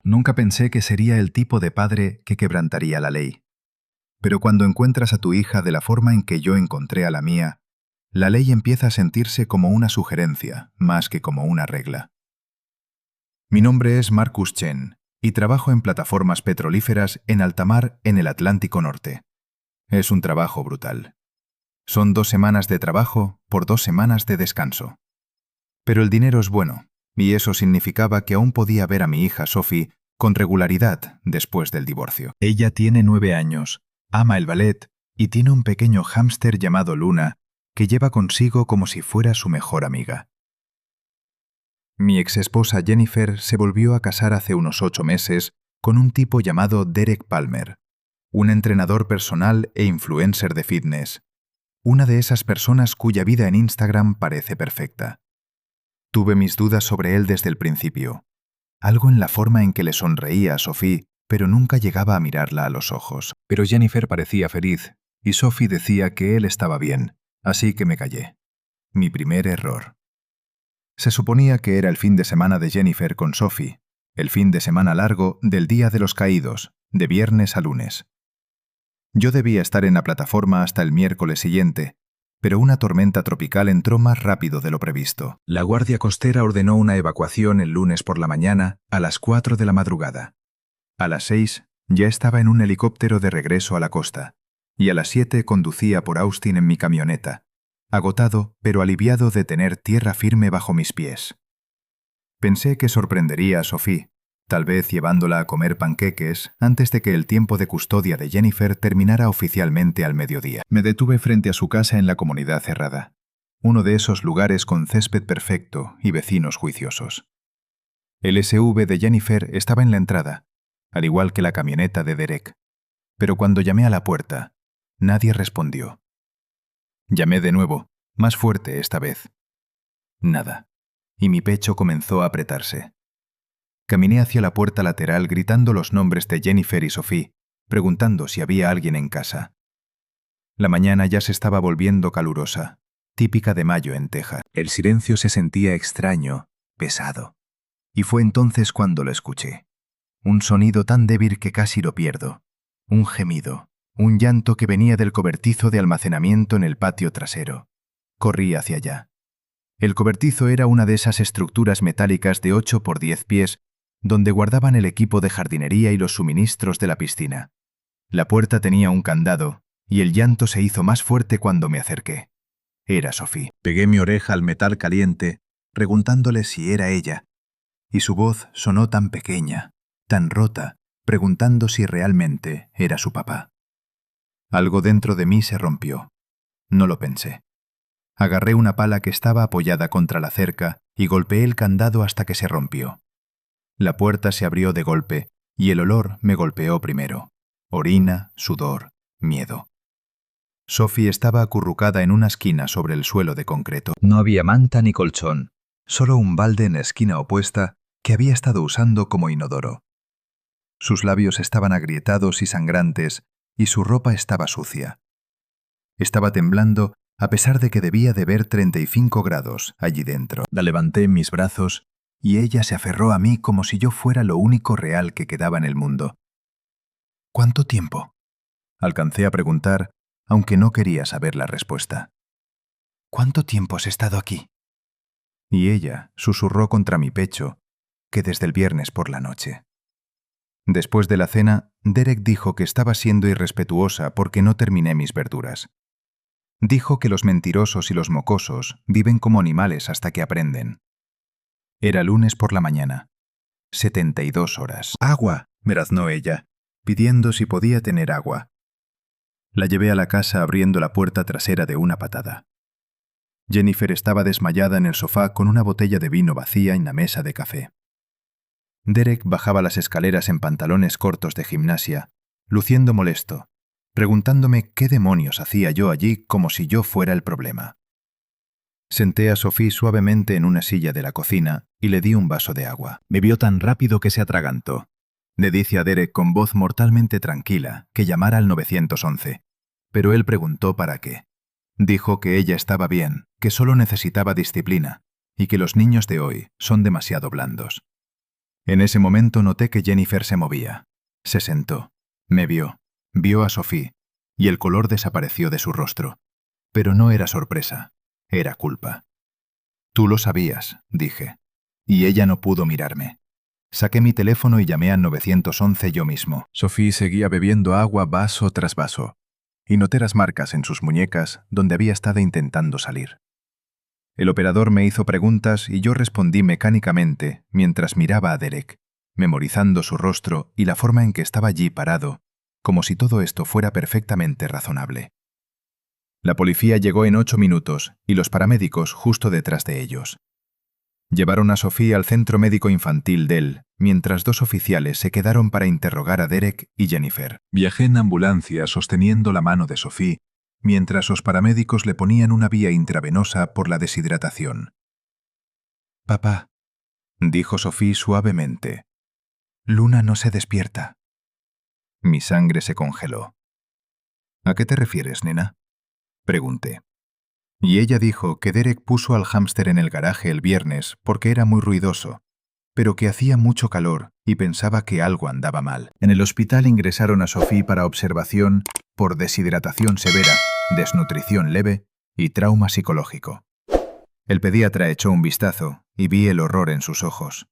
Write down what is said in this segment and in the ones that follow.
Nunca pensé que sería el tipo de padre que quebrantaría la ley. Pero cuando encuentras a tu hija de la forma en que yo encontré a la mía, la ley empieza a sentirse como una sugerencia, más que como una regla. Mi nombre es Marcus Chen y trabajo en plataformas petrolíferas en alta mar en el Atlántico Norte. Es un trabajo brutal. Son 2 semanas de trabajo por 2 semanas de descanso. Pero el dinero es bueno, y eso significaba que aún podía ver a mi hija Sophie con regularidad después del divorcio. Ella tiene 9 años, ama el ballet y tiene un pequeño hámster llamado Luna que lleva consigo como si fuera su mejor amiga. Mi exesposa Jennifer se volvió a casar hace unos 8 meses con un tipo llamado Derek Palmer, un entrenador personal e influencer de fitness, una de esas personas cuya vida en Instagram parece perfecta. Tuve mis dudas sobre él desde el principio. Algo en la forma en que le sonreía a Sophie, pero nunca llegaba a mirarla a los ojos. Pero Jennifer parecía feliz, y Sophie decía que él estaba bien, así que me callé. Mi primer error. Se suponía que era el fin de semana de Jennifer con Sophie, el fin de semana largo del Día de los Caídos, de viernes a lunes. Yo debía estar en la plataforma hasta el miércoles siguiente, pero una tormenta tropical entró más rápido de lo previsto. La Guardia Costera ordenó una evacuación el lunes por la mañana a las 4 de la madrugada. A las 6 ya estaba en un helicóptero de regreso a la costa, y a las 7 conducía por Austin en mi camioneta, agotado pero aliviado de tener tierra firme bajo mis pies. Pensé que sorprendería a Sophie, tal vez llevándola a comer panqueques antes de que el tiempo de custodia de Jennifer terminara oficialmente al mediodía. Me detuve frente a su casa en la comunidad cerrada, uno de esos lugares con césped perfecto y vecinos juiciosos. El SUV de Jennifer estaba en la entrada, al igual que la camioneta de Derek, pero cuando llamé a la puerta, nadie respondió. Llamé de nuevo, más fuerte esta vez. Nada, y mi pecho comenzó a apretarse. Caminé hacia la puerta lateral gritando los nombres de Jennifer y Sophie, preguntando si había alguien en casa. La mañana ya se estaba volviendo calurosa, típica de mayo en Texas. El silencio se sentía extraño, pesado. Y fue entonces cuando lo escuché. Un sonido tan débil que casi lo pierdo. Un gemido, un llanto que venía del cobertizo de almacenamiento en el patio trasero. Corrí hacia allá. El cobertizo era una de esas estructuras metálicas de 8 por 10 pies donde guardaban el equipo de jardinería y los suministros de la piscina. La puerta tenía un candado, y el llanto se hizo más fuerte cuando me acerqué. Era Sophie. Pegué mi oreja al metal caliente, preguntándole si era ella, y su voz sonó tan pequeña, tan rota, preguntando si realmente era su papá. Algo dentro de mí se rompió. No lo pensé. Agarré una pala que estaba apoyada contra la cerca y golpeé el candado hasta que se rompió. La puerta se abrió de golpe, y el olor me golpeó primero. Orina, sudor, miedo. Sophie estaba acurrucada en una esquina sobre el suelo de concreto. No había manta ni colchón, solo un balde en la esquina opuesta que había estado usando como inodoro. Sus labios estaban agrietados y sangrantes, y su ropa estaba sucia. Estaba temblando a pesar de que debía de ver 35 grados allí dentro. La levanté en mis brazos, y ella se aferró a mí como si yo fuera lo único real que quedaba en el mundo. ¿Cuánto tiempo? Alcancé a preguntar, aunque no quería saber la respuesta. ¿Cuánto tiempo has estado aquí? Y ella susurró contra mi pecho que desde el viernes por la noche. Después de la cena, Derek dijo que estaba siendo irrespetuosa porque no terminé mis verduras. Dijo que los mentirosos y los mocosos viven como animales hasta que aprenden. Era lunes por la mañana. 72 horas. ¡Agua!, me raznó ella, pidiendo si podía tener agua. La llevé a la casa abriendo la puerta trasera de una patada. Jennifer estaba desmayada en el sofá con una botella de vino vacía en la mesa de café. Derek bajaba las escaleras en pantalones cortos de gimnasia, luciendo molesto, preguntándome qué demonios hacía yo allí como si yo fuera el problema. Senté a Sophie suavemente en una silla de la cocina y le di un vaso de agua. Bebió tan rápido que se atragantó. Le dije a Derek con voz mortalmente tranquila que llamara al 911, pero él preguntó para qué. Dijo que ella estaba bien, que solo necesitaba disciplina y que los niños de hoy son demasiado blandos. En ese momento noté que Jennifer se movía. Se sentó, me vio a Sophie, y el color desapareció de su rostro. Pero no era sorpresa, era culpa. Tú lo sabías, dije, y ella no pudo mirarme. Saqué mi teléfono y llamé al 911 yo mismo. Sophie seguía bebiendo agua vaso tras vaso, y noté las marcas en sus muñecas donde había estado intentando salir. El operador me hizo preguntas y yo respondí mecánicamente mientras miraba a Derek, memorizando su rostro y la forma en que estaba allí parado, como si todo esto fuera perfectamente razonable. La policía llegó en 8 minutos y los paramédicos justo detrás de ellos. Llevaron a Sophie al centro médico infantil Dell, mientras 2 oficiales se quedaron para interrogar a Derek y Jennifer. Viajé en ambulancia sosteniendo la mano de Sophie, mientras los paramédicos le ponían una vía intravenosa por la deshidratación. «Papá», dijo Sophie suavemente, «Luna no se despierta». Mi sangre se congeló. «¿A qué te refieres, nena?», pregunté. Y ella dijo que Derek puso al hámster en el garaje el viernes porque era muy ruidoso, pero que hacía mucho calor y pensaba que algo andaba mal. En el hospital ingresaron a Sophie para observación por deshidratación severa, desnutrición leve y trauma psicológico. El pediatra echó un vistazo y vi el horror en sus ojos.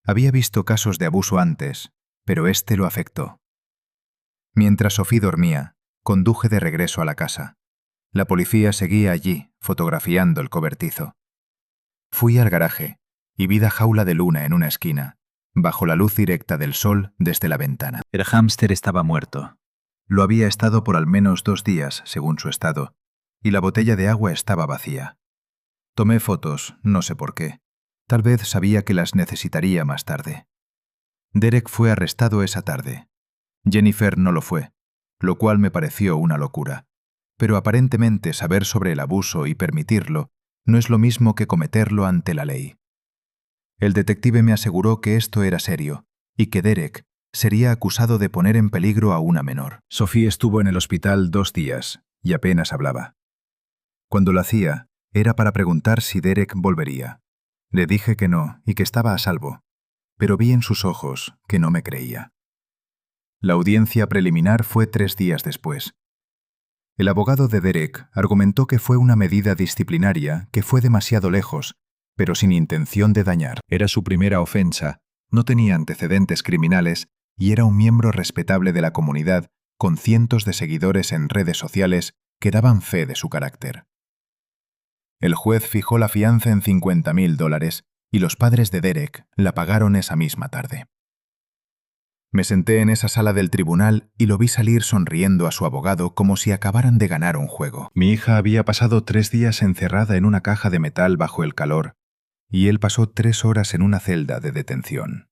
Había visto casos de abuso antes, pero este lo afectó. Mientras Sophie dormía, conduje de regreso a la casa. La policía seguía allí, fotografiando el cobertizo. Fui al garaje y vi la jaula de Luna en una esquina, bajo la luz directa del sol desde la ventana. El hámster estaba muerto. Lo había estado por al menos 2 días, según su estado, y la botella de agua estaba vacía. Tomé fotos, no sé por qué. Tal vez sabía que las necesitaría más tarde. Derek fue arrestado esa tarde. Jennifer no lo fue, lo cual me pareció una locura. Pero aparentemente saber sobre el abuso y permitirlo no es lo mismo que cometerlo ante la ley. El detective me aseguró que esto era serio y que Derek sería acusado de poner en peligro a una menor. Sophie estuvo en el hospital 2 días y apenas hablaba. Cuando lo hacía, era para preguntar si Derek volvería. Le dije que no y que estaba a salvo, pero vi en sus ojos que no me creía. La audiencia preliminar fue 3 días después. El abogado de Derek argumentó que fue una medida disciplinaria que fue demasiado lejos, pero sin intención de dañar. Era su primera ofensa, no tenía antecedentes criminales y era un miembro respetable de la comunidad con cientos de seguidores en redes sociales que daban fe de su carácter. El juez fijó la fianza en $50,000 y los padres de Derek la pagaron esa misma tarde. Me senté en esa sala del tribunal y lo vi salir sonriendo a su abogado como si acabaran de ganar un juego. Mi hija había pasado 3 días encerrada en una caja de metal bajo el calor, y él pasó 3 horas en una celda de detención.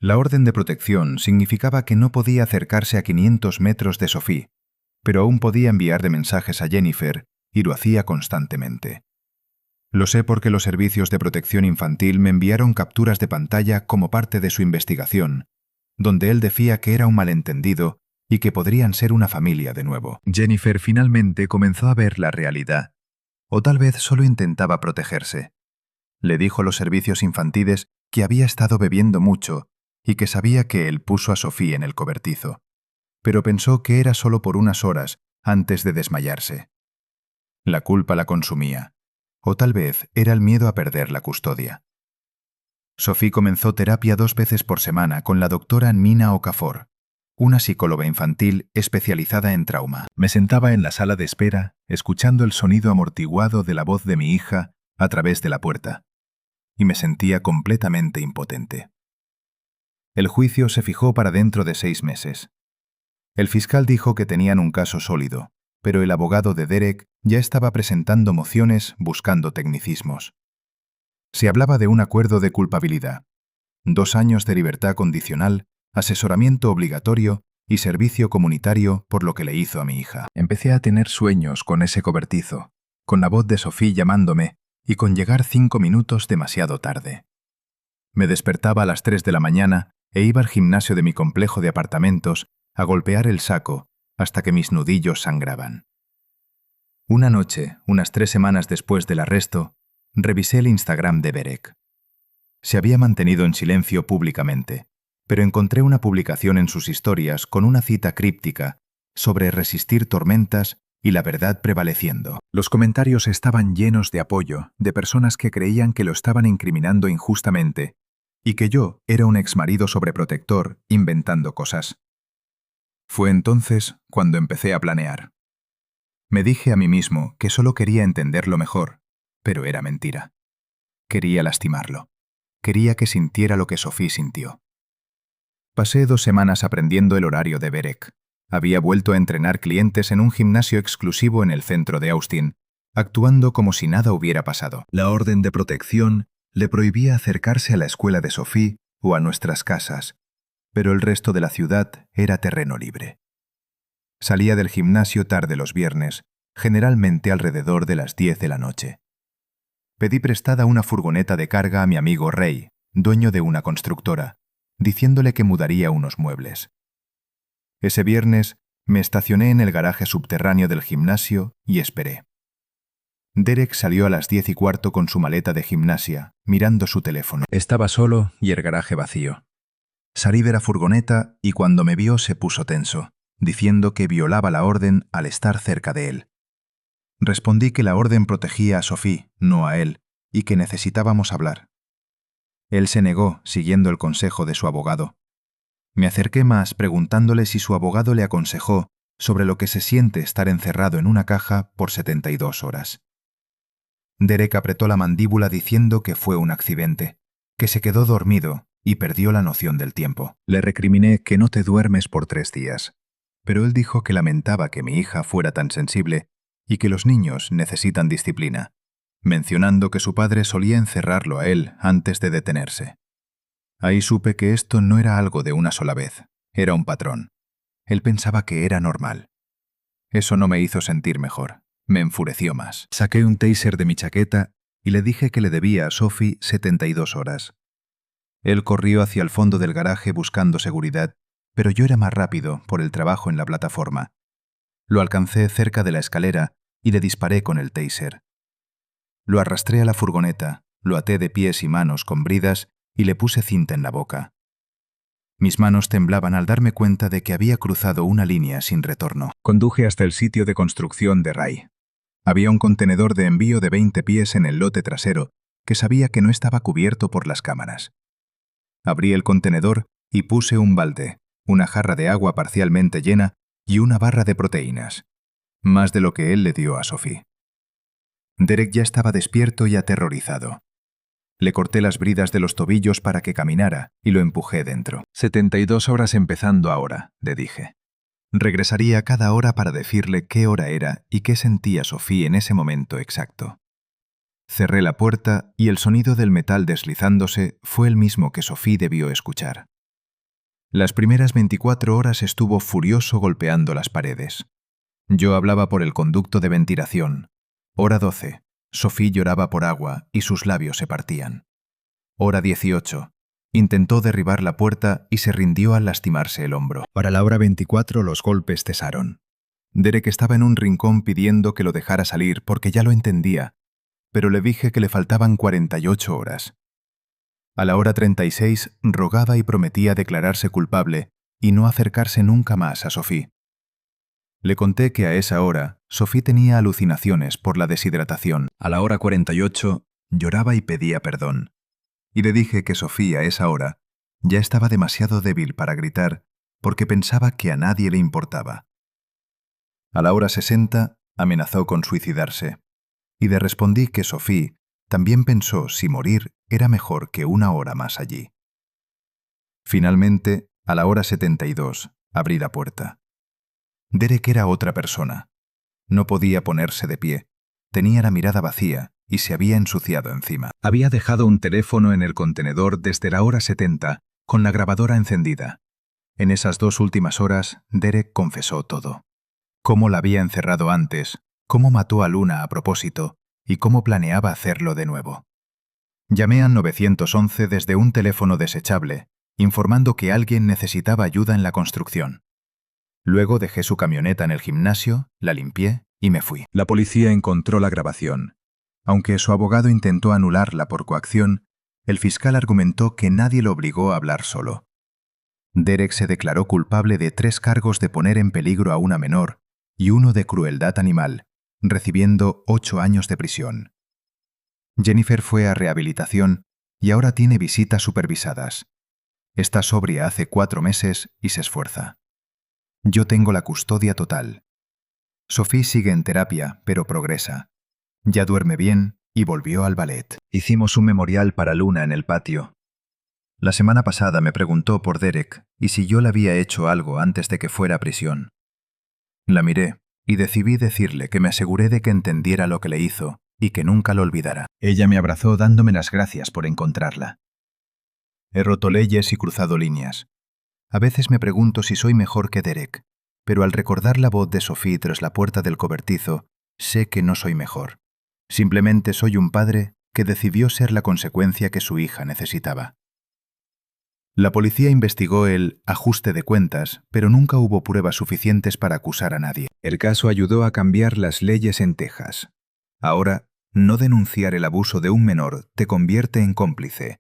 La orden de protección significaba que no podía acercarse a 500 metros de Sophie, pero aún podía enviarle mensajes a Jennifer y lo hacía constantemente. Lo sé porque los servicios de protección infantil me enviaron capturas de pantalla como parte de su investigación, donde él decía que era un malentendido y que podrían ser una familia de nuevo. Jennifer finalmente comenzó a ver la realidad, o tal vez solo intentaba protegerse. Le dijo a los servicios infantiles que había estado bebiendo mucho y que sabía que él puso a Sophie en el cobertizo, pero pensó que era solo por unas horas antes de desmayarse. La culpa la consumía, o tal vez era el miedo a perder la custodia. Sophie comenzó terapia 2 veces por semana con la doctora Nina Okafor, una psicóloga infantil especializada en trauma. Me sentaba en la sala de espera, escuchando el sonido amortiguado de la voz de mi hija a través de la puerta, y me sentía completamente impotente. El juicio se fijó para dentro de 6 meses. El fiscal dijo que tenían un caso sólido, pero el abogado de Derek ya estaba presentando mociones buscando tecnicismos. Se hablaba de un acuerdo de culpabilidad, 2 años de libertad condicional, asesoramiento obligatorio y servicio comunitario por lo que le hizo a mi hija. Empecé a tener sueños con ese cobertizo, con la voz de Sophie llamándome y con llegar 5 minutos demasiado tarde. Me despertaba a las 3 de la mañana e iba al gimnasio de mi complejo de apartamentos a golpear el saco hasta que mis nudillos sangraban. Una noche, unas 3 semanas después del arresto, revisé el Instagram de Derek. Se había mantenido en silencio públicamente, pero encontré una publicación en sus historias con una cita críptica sobre resistir tormentas y la verdad prevaleciendo. Los comentarios estaban llenos de apoyo, de personas que creían que lo estaban incriminando injustamente y que yo era un exmarido sobreprotector inventando cosas. Fue entonces cuando empecé a planear. Me dije a mí mismo que solo quería entenderlo mejor, pero era mentira. Quería lastimarlo. Quería que sintiera lo que Sophie sintió. Pasé 2 semanas aprendiendo el horario de Derek. Había vuelto a entrenar clientes en un gimnasio exclusivo en el centro de Austin, actuando como si nada hubiera pasado. La orden de protección le prohibía acercarse a la escuela de Sophie o a nuestras casas, pero el resto de la ciudad era terreno libre. Salía del gimnasio tarde los viernes, generalmente alrededor de las 10 de la noche. Pedí prestada una furgoneta de carga a mi amigo Ray, dueño de una constructora, diciéndole que mudaría unos muebles. Ese viernes me estacioné en el garaje subterráneo del gimnasio y esperé. Derek salió a las 10:15 con su maleta de gimnasia, mirando su teléfono. Estaba solo y el garaje vacío. Salí de la furgoneta y cuando me vio se puso tenso, diciendo que violaba la orden al estar cerca de él. Respondí que la orden protegía a Sophie, no a él, y que necesitábamos hablar. Él se negó, siguiendo el consejo de su abogado. Me acerqué más preguntándole si su abogado le aconsejó sobre lo que se siente estar encerrado en una caja por 72 horas. Derek apretó la mandíbula diciendo que fue un accidente, que se quedó dormido y perdió la noción del tiempo. Le recriminé que no te duermes por 3 días, pero él dijo que lamentaba que mi hija fuera tan sensible y que los niños necesitan disciplina, mencionando que su padre solía encerrarlo a él antes de detenerse. Ahí supe que esto no era algo de una sola vez, era un patrón. Él pensaba que era normal. Eso no me hizo sentir mejor, me enfureció más. Saqué un taser de mi chaqueta y le dije que le debía a Sophie 72 horas. Él corrió hacia el fondo del garaje buscando seguridad, pero yo era más rápido por el trabajo en la plataforma. Lo alcancé cerca de la escalera y le disparé con el taser. Lo arrastré a la furgoneta, lo até de pies y manos con bridas y le puse cinta en la boca. Mis manos temblaban al darme cuenta de que había cruzado una línea sin retorno. Conduje hasta el sitio de construcción de Ray. Había un contenedor de envío de 20 pies en el lote trasero que sabía que no estaba cubierto por las cámaras. Abrí el contenedor y puse un balde, una jarra de agua parcialmente llena y una barra de proteínas, más de lo que él le dio a Sophie. Derek ya estaba despierto y aterrorizado. Le corté las bridas de los tobillos para que caminara y lo empujé dentro. 72 horas empezando ahora, le dije. Regresaría cada hora para decirle qué hora era y qué sentía Sophie en ese momento exacto. Cerré la puerta y el sonido del metal deslizándose fue el mismo que Sophie debió escuchar. Las primeras 24 horas estuvo furioso golpeando las paredes. Yo hablaba por el conducto de ventilación. Hora 12. Sophie lloraba por agua y sus labios se partían. Hora 18. Intentó derribar la puerta y se rindió al lastimarse el hombro. Para la hora 24 los golpes cesaron. Derek estaba en un rincón pidiendo que lo dejara salir porque ya lo entendía, pero le dije que le faltaban 48 horas. A la hora 36 rogaba y prometía declararse culpable y no acercarse nunca más a Sophie. Le conté que a esa hora Sophie tenía alucinaciones por la deshidratación. A la hora 48 lloraba y pedía perdón. Y le dije que Sophie a esa hora ya estaba demasiado débil para gritar porque pensaba que a nadie le importaba. A la hora 60 amenazó con suicidarse. Y le respondí que Sophie también pensó si morir era mejor que una hora más allí. Finalmente, a la hora 72, abrí la puerta. Derek era otra persona. No podía ponerse de pie. Tenía la mirada vacía y se había ensuciado encima. Había dejado un teléfono en el contenedor desde la hora 70, con la grabadora encendida. En esas 2 últimas horas, Derek confesó todo. Cómo la había encerrado antes, cómo mató a Luna a propósito y cómo planeaba hacerlo de nuevo. Llamé al 911 desde un teléfono desechable, informando que alguien necesitaba ayuda en la construcción. Luego dejé su camioneta en el gimnasio, la limpié y me fui. La policía encontró la grabación. Aunque su abogado intentó anularla por coacción, El fiscal argumentó que nadie lo obligó a hablar solo. Derek se declaró culpable de 3 cargos de poner en peligro a una menor y 1 de crueldad animal, recibiendo 8 años de prisión. Jennifer fue a rehabilitación y ahora tiene visitas supervisadas. Está sobria hace 4 meses y se esfuerza. Yo tengo la custodia total. Sophie sigue en terapia, pero progresa. Ya duerme bien y volvió al ballet. Hicimos un memorial para Luna en el patio. La semana pasada me preguntó por Derek y si yo le había hecho algo antes de que fuera a prisión. La miré y decidí decirle que me aseguré de que entendiera lo que le hizo y que nunca lo olvidara. Ella me abrazó dándome las gracias por encontrarla. He roto leyes y cruzado líneas. A veces me pregunto si soy mejor que Derek, pero al recordar la voz de Sophie tras la puerta del cobertizo, sé que no soy mejor. Simplemente soy un padre que decidió ser la consecuencia que su hija necesitaba. La policía investigó el ajuste de cuentas, pero nunca hubo pruebas suficientes para acusar a nadie. El caso ayudó a cambiar las leyes en Texas. Ahora, no denunciar el abuso de un menor te convierte en cómplice.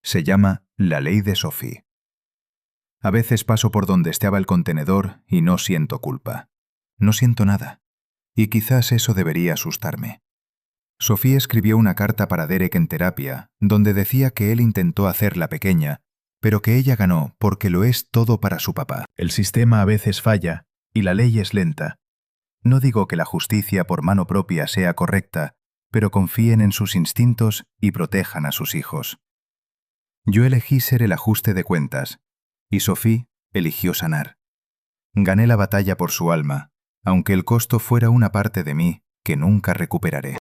Se llama la ley de Sophie. A veces paso por donde estaba el contenedor y no siento culpa. No siento nada. Y quizás eso debería asustarme. Sophie escribió una carta para Derek en terapia, donde decía que él intentó hacerla pequeña, pero que ella ganó porque lo es todo para su papá. El sistema a veces falla y la ley es lenta. No digo que la justicia por mano propia sea correcta, pero confíen en sus instintos y protejan a sus hijos. Yo elegí ser el ajuste de cuentas, y Sophie eligió sanar. Gané la batalla por su alma, aunque el costo fuera una parte de mí que nunca recuperaré.